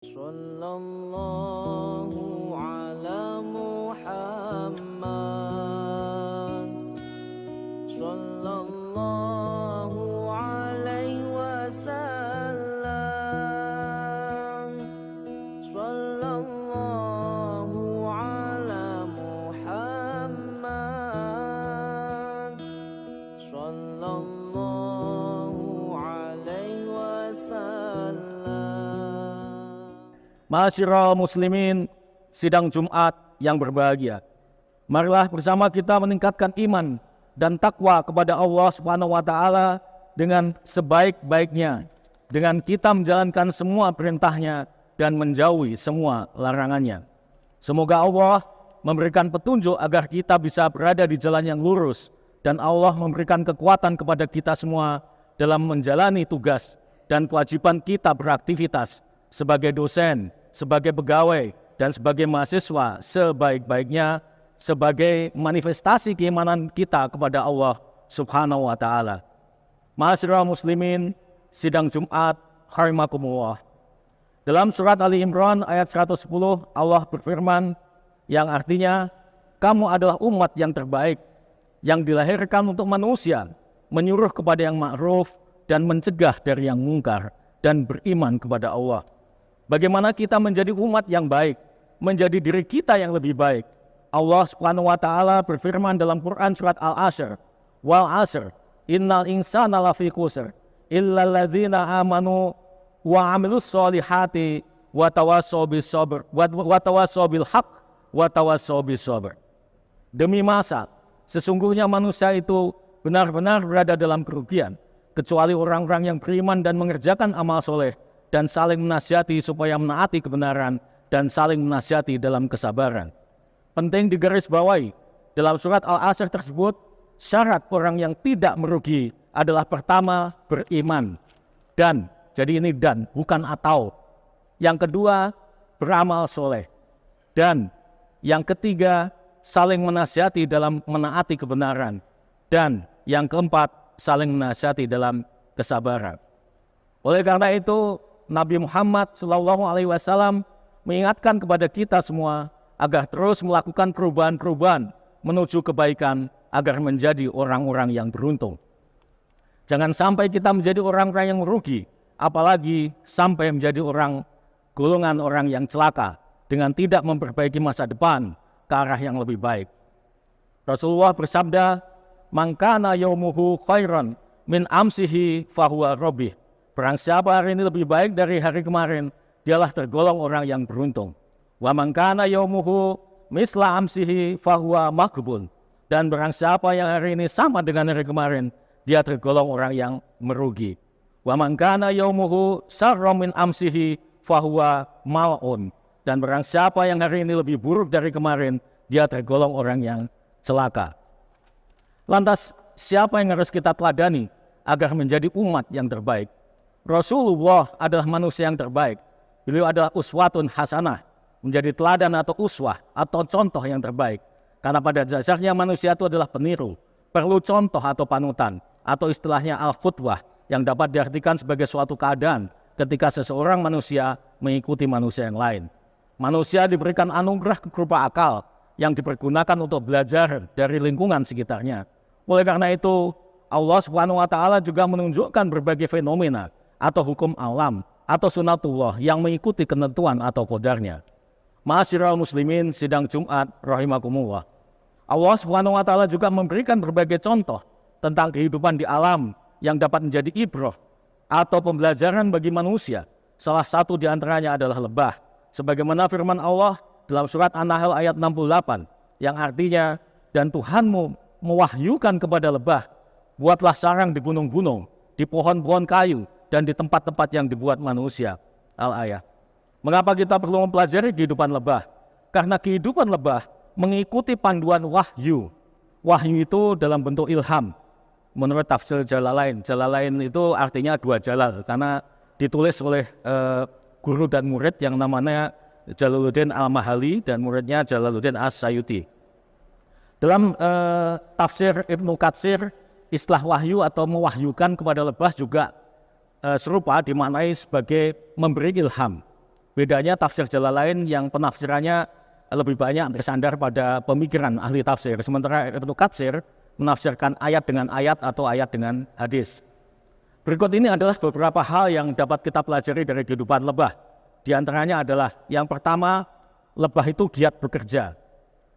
Sallallahu ala Muhammad Sallallahu alaihi wasallam Sallallahu ala Muhammad Sallallahu alaihi wasallam. Ma'asyiral muslimin, sidang Jumat yang berbahagia. Marilah bersama kita meningkatkan iman dan takwa kepada Allah Subhanahu wa taala dengan sebaik-baiknya, dengan kita menjalankan semua perintahnya dan menjauhi semua larangannya. Semoga Allah memberikan petunjuk agar kita bisa berada di jalan yang lurus, dan Allah memberikan kekuatan kepada kita semua dalam menjalani tugas dan kewajiban kita beraktivitas sebagai dosen, sebagai pegawai, dan sebagai mahasiswa sebaik-baiknya, sebagai manifestasi keimanan kita kepada Allah Subhanahu wa taala. Ma'asyiral muslimin, sidang Jumat rahimakumullah. Dalam surat Ali Imran ayat 110 Allah berfirman yang artinya, kamu adalah umat yang terbaik yang dilahirkan untuk manusia, menyuruh kepada yang ma'ruf dan mencegah dari yang mungkar, dan beriman kepada Allah. Bagaimana kita menjadi umat yang baik, menjadi diri kita yang lebih baik? Allah Subhanahu wa taala berfirman dalam Quran surat Al-Asr, "Wal 'asr, innal insana lafi khusr, illal ladzina amanu wa 'amilus solihati wa tawassaw bis sabr wa tawassaw bil haqq wa tawassaw bis sabr." Demi masa, sesungguhnya manusia itu benar-benar berada dalam kerugian, kecuali orang-orang yang beriman dan mengerjakan amal soleh, dan saling menasihati supaya menaati kebenaran, dan saling menasihati dalam kesabaran. Penting digarisbawahi, dalam surat Al-Asr tersebut, syarat orang yang tidak merugi adalah pertama, beriman. Dan, jadi ini dan, bukan atau. Yang kedua, beramal soleh. Dan, yang ketiga, saling menasihati dalam menaati kebenaran. Dan, yang keempat, saling menasihati dalam kesabaran. Oleh karena itu, Nabi Muhammad SAW mengingatkan kepada kita semua agar terus melakukan perubahan-perubahan menuju kebaikan agar menjadi orang-orang yang beruntung. Jangan sampai kita menjadi orang-orang yang merugi, apalagi sampai menjadi golongan orang yang celaka dengan tidak memperbaiki masa depan ke arah yang lebih baik. Rasulullah bersabda, "Man kana yaumuhu khairan min amsihi fahuwa robih." Barang siapa hari ini lebih baik dari hari kemarin, dialah tergolong orang yang beruntung. Wa man kana yaumuhu misla amsihi fahuwa maghbun. Dan barang siapa yang hari ini sama dengan hari kemarin, dia tergolong orang yang merugi. Wa man kana yaumuhu sarra min amsihi fahuwa mal'un. Dan barang siapa yang hari ini lebih buruk dari kemarin, dia tergolong orang yang celaka. Lantas, siapa yang harus kita teladani agar menjadi umat yang terbaik? Rasulullah adalah manusia yang terbaik. Beliau adalah uswatun hasanah, menjadi teladan atau uswah atau contoh yang terbaik. Karena pada dasarnya manusia itu adalah peniru, perlu contoh atau panutan, atau istilahnya al-qudwah yang dapat diartikan sebagai suatu keadaan ketika seseorang manusia mengikuti manusia yang lain. Manusia diberikan anugerah berupa akal yang dipergunakan untuk belajar dari lingkungan sekitarnya. Oleh karena itu, Allah Subhanahu wa taala juga menunjukkan berbagai fenomena atau hukum alam, atau sunatullah yang mengikuti ketentuan atau qadarnya. Ma'asyiral muslimin, sidang Jumat rahimakumullah. Allah Subhanahu wa taala juga memberikan berbagai contoh tentang kehidupan di alam yang dapat menjadi ibrah atau pembelajaran bagi manusia. Salah satu di antaranya adalah lebah. Sebagaimana firman Allah dalam surat An-Nahl ayat 68 yang artinya, dan Tuhanmu mewahyukan kepada lebah, buatlah sarang di gunung-gunung, di pohon-pohon kayu, dan di tempat-tempat yang dibuat manusia. Al-ayah. Mengapa kita perlu mempelajari kehidupan lebah? Karena kehidupan lebah mengikuti panduan wahyu. Wahyu itu dalam bentuk ilham. Menurut tafsir Jalalain. Jalalain itu artinya dua jalal, karena ditulis oleh guru dan murid yang namanya Jalaluddin Al-Mahali dan muridnya Jalaluddin As-Sayuti. Dalam tafsir Ibnu Katsir, istilah wahyu atau mewahyukan kepada lebah juga serupa dimaknai sebagai memberi ilham. Bedanya tafsir Jalalain yang penafsirannya lebih banyak bersandar pada pemikiran ahli tafsir, sementara Ibnu Katsir menafsirkan ayat dengan ayat atau ayat dengan hadis. Berikut ini adalah beberapa hal yang dapat kita pelajari dari kehidupan lebah. Di antaranya adalah yang pertama, lebah itu giat bekerja.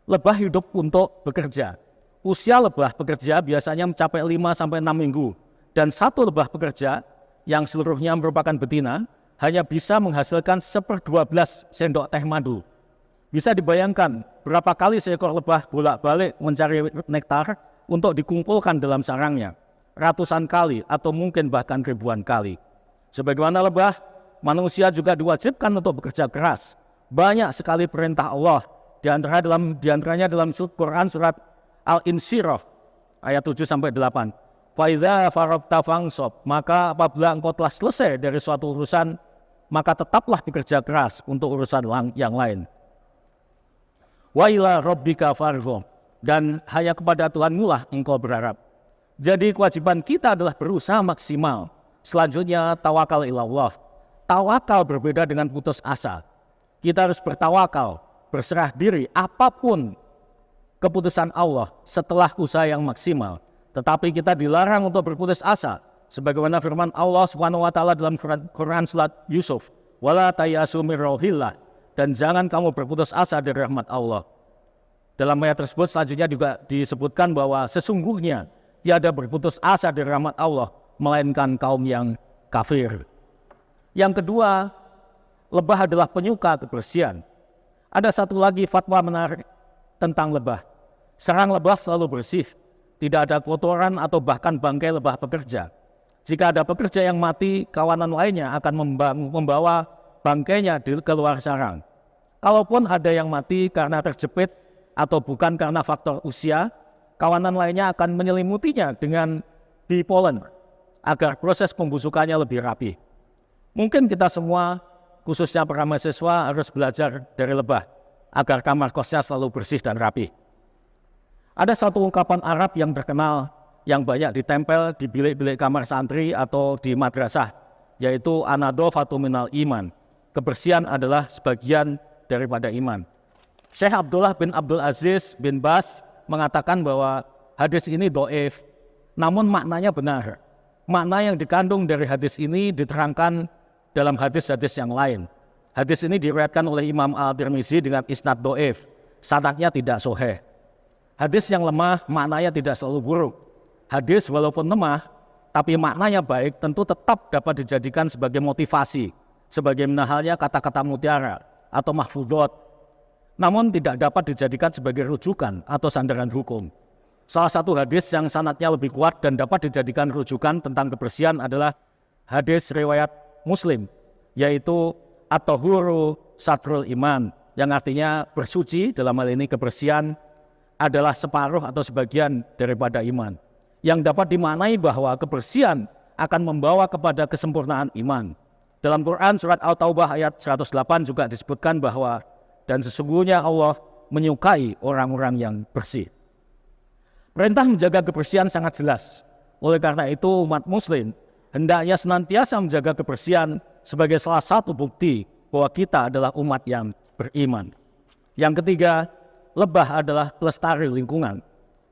Lebah hidup untuk bekerja. Usia lebah bekerja biasanya mencapai 5-6 minggu. Dan satu lebah pekerja yang seluruhnya merupakan betina hanya bisa menghasilkan 1/12 sendok teh madu. Bisa dibayangkan berapa kali seekor lebah bolak-balik mencari nektar untuk dikumpulkan dalam sarangnya. Ratusan kali atau mungkin bahkan ribuan kali. Sebagaimana lebah, manusia juga diwajibkan untuk bekerja keras. Banyak sekali perintah Allah, di antaranya dalam Quran surat Al-Insyirah ayat 7-8. Faidza faragta fansab, maka apabila engkau telah selesai dari suatu urusan, maka tetaplah bekerja keras untuk urusan yang lain. Wa ila rabbika farghab, dan hanya kepada Tuhanmu lah engkau berharap. Jadi kewajiban kita adalah berusaha maksimal. Selanjutnya tawakal ilallah. Tawakal berbeda dengan putus asa. Kita harus bertawakal, berserah diri apapun keputusan Allah setelah usaha yang maksimal. Tetapi kita dilarang untuk berputus asa. Sebagaimana firman Allah SWT dalam Quran surat Yusuf. Wala tayasu min rauhillah. Dan jangan kamu berputus asa dari rahmat Allah. Dalam ayat tersebut selanjutnya juga disebutkan bahwa sesungguhnya tiada berputus asa dari rahmat Allah, melainkan kaum yang kafir. Yang kedua, lebah adalah penyuka kebersihan. Ada satu lagi fatwa menarik tentang lebah. Sarang lebah selalu bersih, tidak ada kotoran atau bahkan bangkai lebah pekerja. Jika ada pekerja yang mati, kawanan lainnya akan membawa bangkainya keluar sarang. Kalaupun ada yang mati karena terjepit atau bukan karena faktor usia, kawanan lainnya akan menyelimutinya dengan bipolen agar proses pembusukannya lebih rapi. Mungkin kita semua, khususnya para mahasiswa, harus belajar dari lebah agar kamar kosnya selalu bersih dan rapi. Ada satu ungkapan Arab yang terkenal yang banyak ditempel di bilik-bilik kamar santri atau di madrasah, yaitu anadhofatu minal iman. Kebersihan adalah sebagian daripada iman. Syekh Abdullah bin Abdul Aziz bin Bas mengatakan bahwa hadis ini dhaif, namun maknanya benar. Makna yang dikandung dari hadis ini diterangkan dalam hadis-hadis yang lain. Hadis ini diriwayatkan oleh Imam Al-Tirmizi dengan isnad dhaif, sanadnya tidak sahih. Hadis yang lemah maknanya tidak selalu buruk. Hadis walaupun lemah, tapi maknanya baik, tentu tetap dapat dijadikan sebagai motivasi, sebagaimana halnya kata-kata mutiara atau mahfudhot, namun tidak dapat dijadikan sebagai rujukan atau sandaran hukum. Salah satu hadis yang sanadnya lebih kuat dan dapat dijadikan rujukan tentang kebersihan adalah hadis riwayat Muslim, yaitu at-tahuru satrul iman, yang artinya bersuci, dalam hal ini kebersihan adalah separuh atau sebagian daripada iman, yang dapat dimaknai bahwa kebersihan akan membawa kepada kesempurnaan iman. Dalam Quran surat Al-Taubah ayat 108 juga disebutkan bahwa dan sesungguhnya Allah menyukai orang-orang yang bersih. Perintah menjaga kebersihan sangat jelas. Oleh karena itu umat muslim hendaknya senantiasa menjaga kebersihan sebagai salah satu bukti bahwa kita adalah umat yang beriman. Yang ketiga, lebah adalah pelestari lingkungan.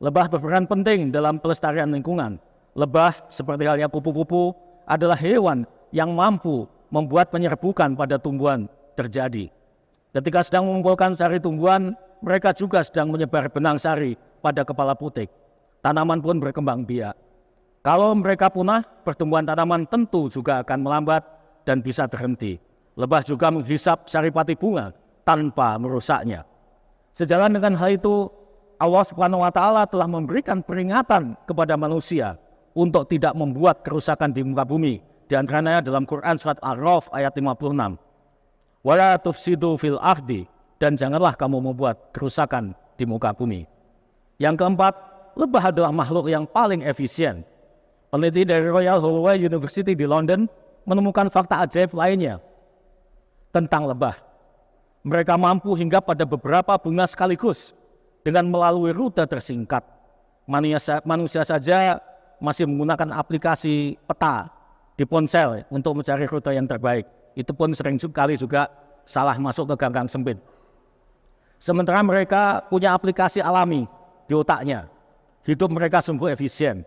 Lebah berperan penting dalam pelestarian lingkungan. Lebah seperti halnya kupu-kupu adalah hewan yang mampu membuat penyerbukan pada tumbuhan terjadi. Ketika sedang mengumpulkan sari tumbuhan, mereka juga sedang menyebar benang sari pada kepala putik. Tanaman pun berkembang biak. Kalau mereka punah, pertumbuhan tanaman tentu juga akan melambat dan bisa terhenti. Lebah juga menghisap saripati bunga tanpa merusaknya. Sejalan dengan hal itu, Allah SWT telah memberikan peringatan kepada manusia untuk tidak membuat kerusakan di muka bumi. Di antaranya dalam Quran surat Al-A'raf ayat 56. Wala tufsidu fil ardi, dan janganlah kamu membuat kerusakan di muka bumi. Yang keempat, lebah adalah makhluk yang paling efisien. Peneliti dari Royal Holloway University di London menemukan fakta ajaib lainnya tentang lebah. Mereka mampu hingga pada beberapa bunga sekaligus dengan melalui rute tersingkat. Manusia saja masih menggunakan aplikasi peta di ponsel untuk mencari rute yang terbaik. Itu pun sering kali juga salah masuk ke gang sempit. Sementara mereka punya aplikasi alami di otaknya. Hidup mereka sungguh efisien.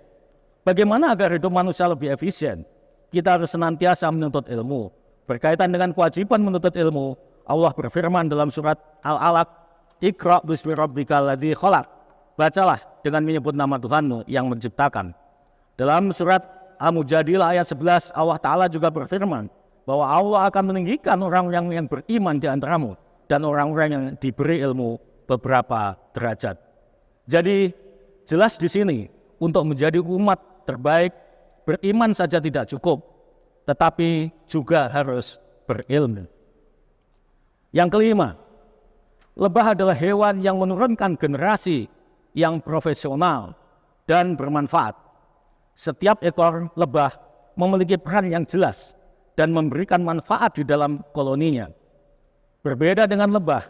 Bagaimana agar hidup manusia lebih efisien? Kita harus senantiasa menuntut ilmu. Berkaitan dengan kewajiban menuntut ilmu, Allah berfirman dalam surat Al-Alaq, "Iqra' bismi rabbikal ladzi khalaq." Bacalah dengan menyebut nama Tuhanmu yang menciptakan. Dalam surat Al-Mujadilah ayat 11, Allah Ta'ala juga berfirman bahwa Allah akan meninggikan orang-orang yang beriman di antaramu dan orang-orang yang diberi ilmu beberapa derajat. Jadi jelas di sini untuk menjadi umat terbaik, beriman saja tidak cukup, tetapi juga harus berilmu. Yang kelima, lebah adalah hewan yang menurunkan generasi yang profesional dan bermanfaat. Setiap ekor lebah memiliki peran yang jelas dan memberikan manfaat di dalam koloninya. Berbeda dengan lebah,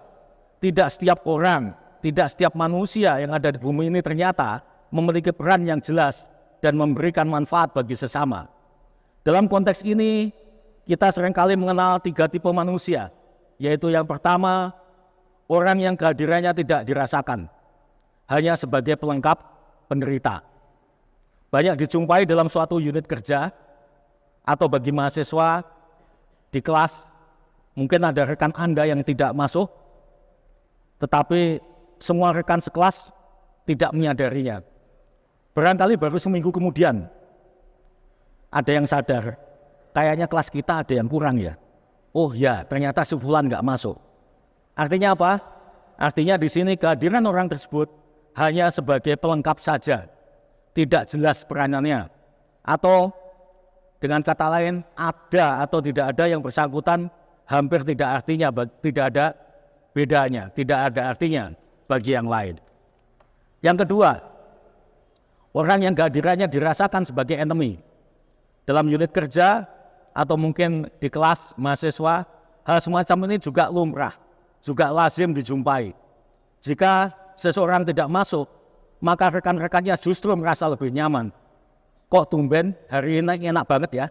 tidak setiap orang, tidak setiap manusia yang ada di bumi ini ternyata memiliki peran yang jelas dan memberikan manfaat bagi sesama. Dalam konteks ini, kita seringkali mengenal 3 tipe manusia, yaitu yang pertama, orang yang kehadirannya tidak dirasakan, hanya sebagai pelengkap penderita. Banyak dijumpai dalam suatu unit kerja, atau bagi mahasiswa di kelas, mungkin ada rekan Anda yang tidak masuk, tetapi semua rekan sekelas tidak menyadarinya. Barangkali baru seminggu kemudian, ada yang sadar, kayaknya kelas kita ada yang kurang ya. Oh ya, ternyata si fulan nggak masuk. Artinya apa? Artinya di sini kehadiran orang tersebut hanya sebagai pelengkap saja, tidak jelas peranannya. Atau dengan kata lain, ada atau tidak ada yang bersangkutan hampir tidak artinya, tidak ada bedanya, tidak ada artinya bagi yang lain. Yang kedua, orang yang kehadirannya dirasakan sebagai enemy. Dalam unit kerja atau mungkin di kelas mahasiswa, hal semacam ini juga lumrah, juga lazim dijumpai. Jika seseorang tidak masuk, maka rekan-rekannya justru merasa lebih nyaman. Kok tumben hari ini enak banget ya?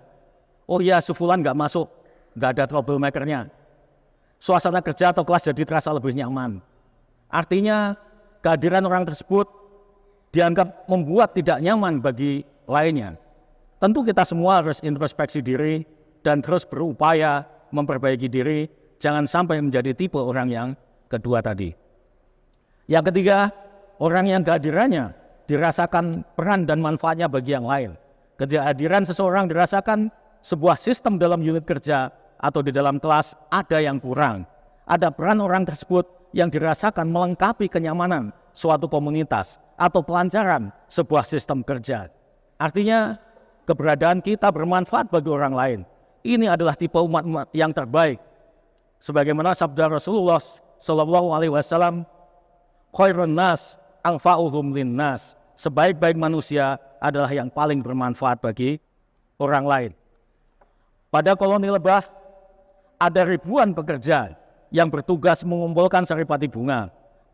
Oh iya, sefulan nggak masuk, nggak ada troublemaker-nya. Suasana kerja atau kelas jadi terasa lebih nyaman. Artinya kehadiran orang tersebut dianggap membuat tidak nyaman bagi lainnya. Tentu kita semua harus introspeksi diri dan terus berupaya memperbaiki diri, jangan sampai menjadi tipe orang yang kedua tadi. Yang ketiga, orang yang kehadirannya dirasakan peran dan manfaatnya bagi yang lain. Kehadiran seseorang dirasakan sebuah sistem dalam unit kerja atau di dalam kelas ada yang kurang. Ada peran orang tersebut yang dirasakan melengkapi kenyamanan suatu komunitas atau kelancaran sebuah sistem kerja. Artinya keberadaan kita bermanfaat bagi orang lain. Ini adalah tipe umat yang terbaik. Sebagaimana sabda Rasulullah SAW, khairun nas anfa'uhum linnas. Sebaik-baik manusia adalah yang paling bermanfaat bagi orang lain. Pada koloni lebah ada ribuan pekerja yang bertugas mengumpulkan saripati bunga.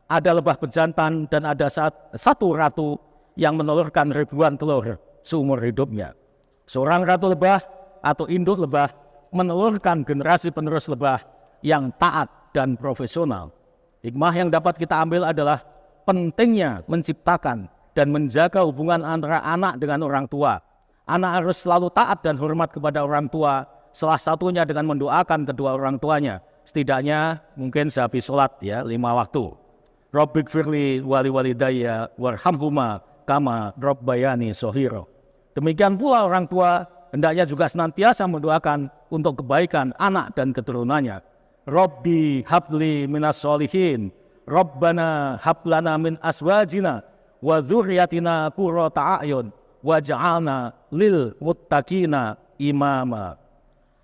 Ada lebah pejantan dan ada satu ratu yang menelurkan ribuan telur seumur hidupnya. Seorang ratu lebah atau induk lebah menelurkan generasi penerus lebah yang taat dan profesional. Hikmah yang dapat kita ambil adalah pentingnya menciptakan dan menjaga hubungan antara anak dengan orang tua. Anak harus selalu taat dan hormat kepada orang tua, salah satunya dengan mendoakan kedua orang tuanya. Setidaknya mungkin sehabis sholat ya, 5 waktu. Rabbighfirli wali walidayya warhamhuma kama rabbayani shaghira. Demikian pula orang tua hendaknya juga senantiasa mendoakan untuk kebaikan anak dan keturunannya. Rabbi habli minas sholihin, Rabbana hablana min aswajina wa dzurriyyatina qurrata a'yun waj'alna lil muttaqina imama.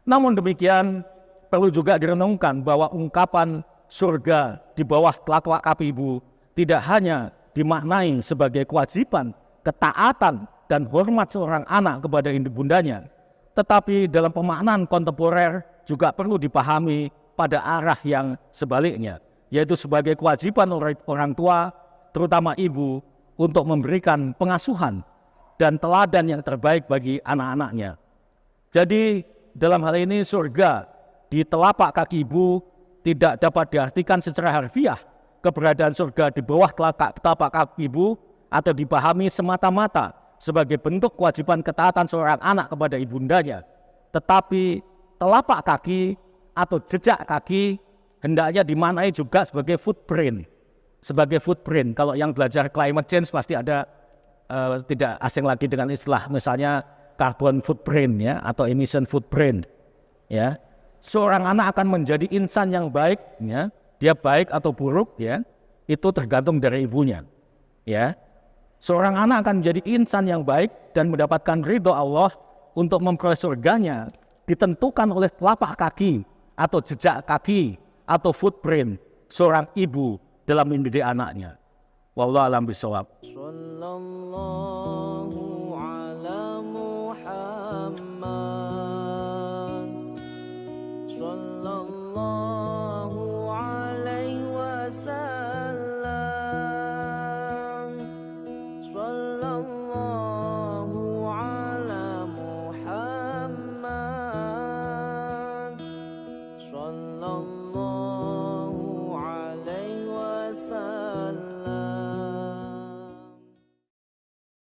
Namun demikian perlu juga direnungkan bahwa ungkapan surga di bawah telapak kaki ibu tidak hanya dimaknai sebagai kewajiban, ketaatan dan hormat seorang anak kepada ibundanya, tetapi dalam pemaknaan kontemporer juga perlu dipahami pada arah yang sebaliknya, yaitu sebagai kewajiban orang tua, terutama ibu, untuk memberikan pengasuhan dan teladan yang terbaik bagi anak-anaknya. Jadi dalam hal ini surga di telapak kaki ibu tidak dapat diartikan secara harfiah keberadaan surga di bawah telapak kaki ibu, atau dipahami semata-mata sebagai bentuk kewajiban ketaatan seorang anak kepada ibundanya. Tetapi telapak kaki atau jejak kaki hendaknya dimaknai juga sebagai footprint. Sebagai footprint, kalau yang belajar climate change pasti ada tidak asing lagi dengan istilah misalnya carbon footprint ya, atau emission footprint ya. Seorang anak akan menjadi insan yang baik ya, dia baik atau buruk ya, itu tergantung dari ibunya ya. Seorang anak akan menjadi insan yang baik dan mendapatkan ridho Allah untuk memperoleh surganya ditentukan oleh telapak kaki atau jejak kaki atau footprint seorang ibu dalam mendidik anaknya. Wallahu a'lam bishawab. Sallallahu ala Muhammad.